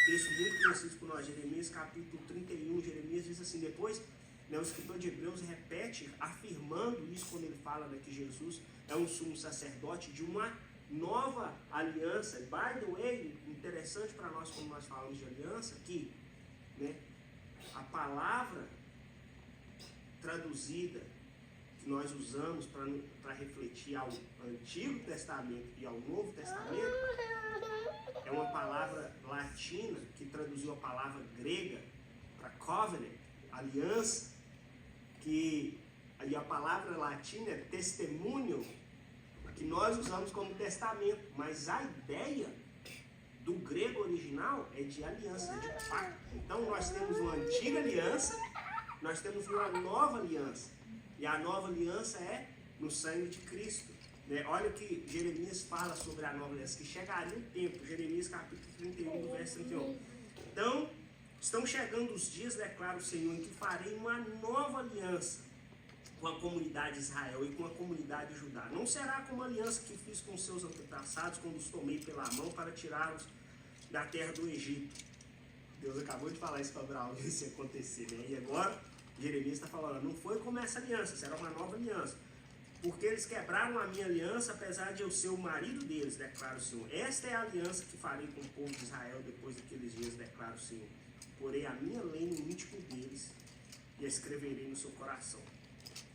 Texto muito conhecido por nós. Jeremias capítulo 31. Jeremias diz assim, depois, né, o escritor de Hebreus repete, afirmando isso quando ele fala, né, que Jesus é um sumo sacerdote de uma nova aliança. By the way, interessante para nós quando nós falamos de aliança, que, né, a palavra traduzida que nós usamos para refletir ao Antigo Testamento e ao Novo Testamento é uma palavra latina que traduziu a palavra grega para covenant, aliança, que ali a palavra latina é testemunho, que nós usamos como testamento, mas a ideia do grego original é de aliança, de pacto. Então nós temos uma antiga aliança, nós temos uma nova aliança, e a nova aliança é no sangue de Cristo, né? Olha o que Jeremias fala sobre a nova aliança, que chegaria um tempo, Jeremias capítulo 31, do verso 31. Então, estão chegando os dias, declara o Senhor, em que farei uma nova aliança com a comunidade de Israel e com a comunidade de Judá. Não será como a aliança que fiz com seus antepassados quando os tomei pela mão para tirá-los da terra do Egito. Deus acabou de falar isso para Abraão, isso ia acontecer, né? E agora, Jeremias está falando, não foi como essa aliança, será uma nova aliança. Porque eles quebraram a minha aliança, apesar de eu ser o marido deles, declara o Senhor. Esta é a aliança que farei com o povo de Israel depois daqueles dias, declara o Senhor. Porei a minha lei no íntimo deles e a escreverei no seu coração.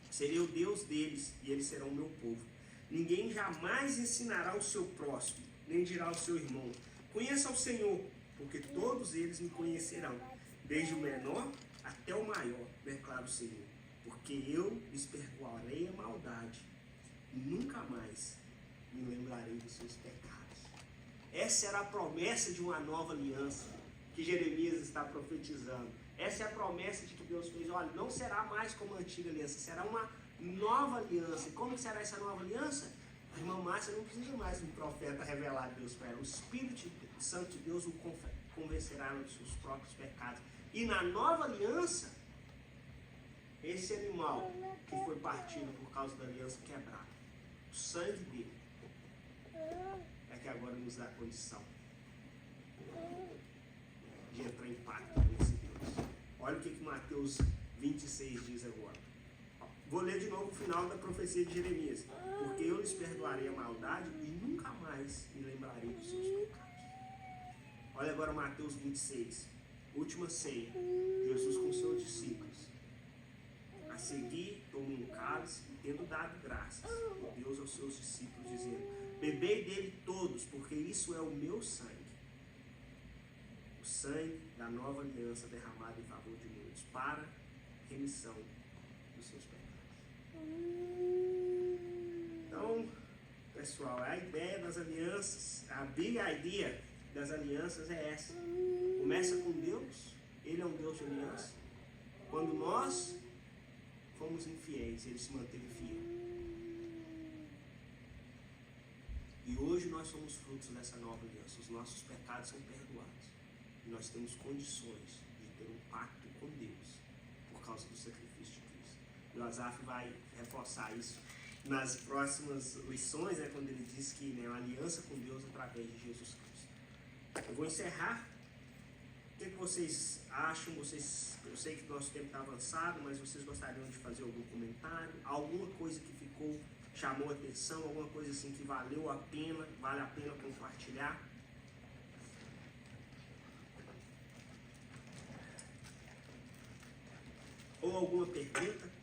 Serei o Deus deles e eles serão o meu povo. Ninguém jamais ensinará ao seu próximo, nem dirá ao seu irmão, conheça o Senhor, porque todos eles me conhecerão, desde o menor até o maior, declara o Senhor. Porque eu lhes perdoarei a maldade e nunca mais me lembrarei dos seus pecados. Essa era a promessa de uma nova aliança que Jeremias está profetizando. Essa é a promessa de que Deus fez. Olha, não será mais como a antiga aliança, será uma nova aliança. E como será essa nova aliança? A irmã Márcia não precisa mais de um profeta revelar Deus para ela. O Espírito Santo de Deus o convencerá dos seus próprios pecados. E na nova aliança, esse animal que foi partido por causa da aliança quebrada, o sangue dele, é que agora nos dá condição de entrar em pacto com esse Deus. Olha o que Mateus 26 diz agora. Vou ler de novo o final da profecia de Jeremias. Porque eu lhes perdoarei a maldade e nunca mais me lembrarei dos seus pecados. Olha Olha agora Mateus 26, última ceia. Jesus com seus discípulos. A seguir, tomou um cálice e, tendo dado graças a Deus aos seus discípulos, dizendo: bebei dele todos, porque isso é o meu sangue. O sangue da nova aliança derramado em favor de muitos, para remissão dos seus pecados. Então, pessoal, a ideia das alianças, a big idea das alianças é essa. Começa com Deus, Ele é um Deus de aliança. Quando nós fomos infiéis, Ele se manteve fiel. E hoje nós somos frutos dessa nova aliança. Os nossos pecados são perdoados. E nós temos condições de ter um pacto com Deus por causa do sacrifício de Cristo. E o Asaf vai reforçar isso nas próximas lições, quando ele diz que a aliança com Deus através de Jesus Cristo. Eu vou encerrar. O que vocês acham? Eu sei que o nosso tempo está avançado, mas vocês gostariam de fazer algum comentário? Alguma coisa que chamou a atenção? Alguma coisa assim que vale a pena compartilhar? Ou alguma pergunta?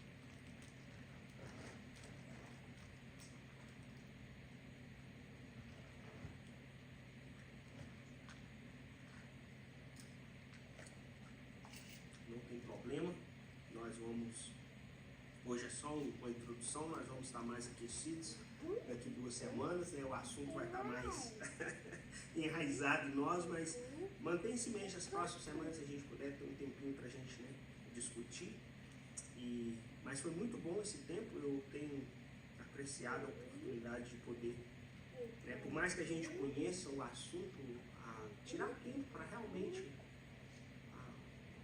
Não tem problema. Nós vamos... Hoje é só uma introdução, nós vamos estar mais aquecidos daqui 2 semanas, o assunto vai estar mais enraizado em nós, mas mantenha-se em mente as próximas semanas, se a gente puder ter um tempinho para a gente discutir. Mas foi muito bom esse tempo, eu tenho apreciado a oportunidade de poder, por mais que a gente conheça o assunto, tirar tempo para realmente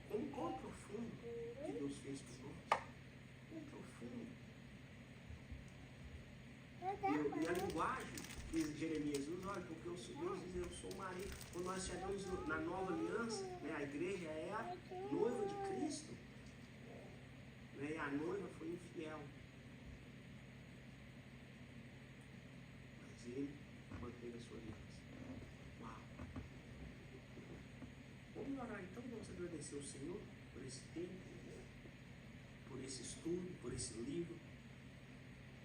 como quão profundo que Deus fez por nós. Quão profundo. E a linguagem que Jeremias usa, olha, porque Deus diz: eu sou o marido. Quando nós chegamos na nova aliança, a igreja é a noiva de Cristo. E a noiva foi infiel. Mas ele manteve a sua aliança. Uau! Vamos orar então, vamos agradecer ao Senhor por esse tempo, por esse estudo, por esse livro.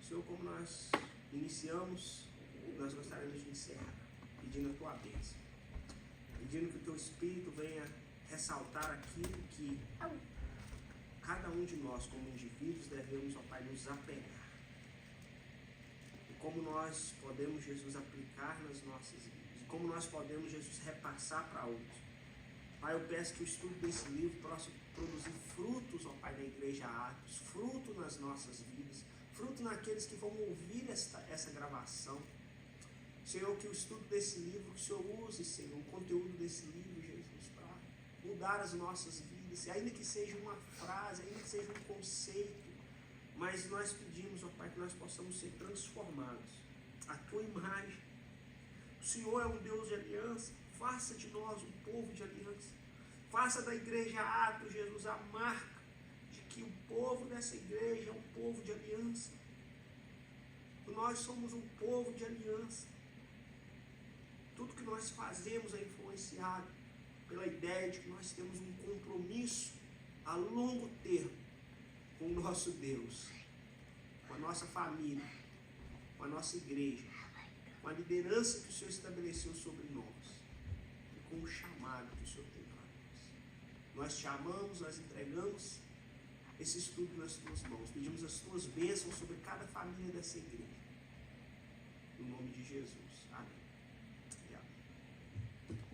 Senhor, como nós iniciamos, nós gostaríamos de encerrar, pedindo a tua bênção, pedindo que o teu Espírito venha ressaltar aquilo que cada um de nós, como indivíduos, devemos, ó Pai, nos apegar. E como nós podemos, Jesus, aplicar nas nossas vidas. E como nós podemos, Jesus, repassar para outros. Pai, eu peço que o estudo desse livro possa produzir frutos, ó Pai, na igreja Atos, fruto nas nossas vidas, fruto naqueles que vão ouvir essa gravação. Senhor, que o estudo desse livro, que o Senhor use, Senhor, o conteúdo desse livro, Jesus, para mudar as nossas vidas. Ainda que seja uma frase, ainda que seja um conceito, mas nós pedimos, ó Pai, que nós possamos ser transformados à tua imagem. O Senhor é um Deus de aliança, faça de nós um povo de aliança, faça da igreja Atos, Jesus, a marca de que o povo dessa igreja é um povo de aliança. Nós somos um povo de aliança. Tudo que nós fazemos é influenciado pela ideia de que nós temos um compromisso a longo termo com o nosso Deus, com a nossa família, com a nossa igreja, com a liderança que o Senhor estabeleceu sobre nós e com o chamado que o Senhor tem para nós. Nós te amamos, nós entregamos esse estudo nas tuas mãos, pedimos as tuas bênçãos sobre cada família dessa igreja. No nome de Jesus. Amém.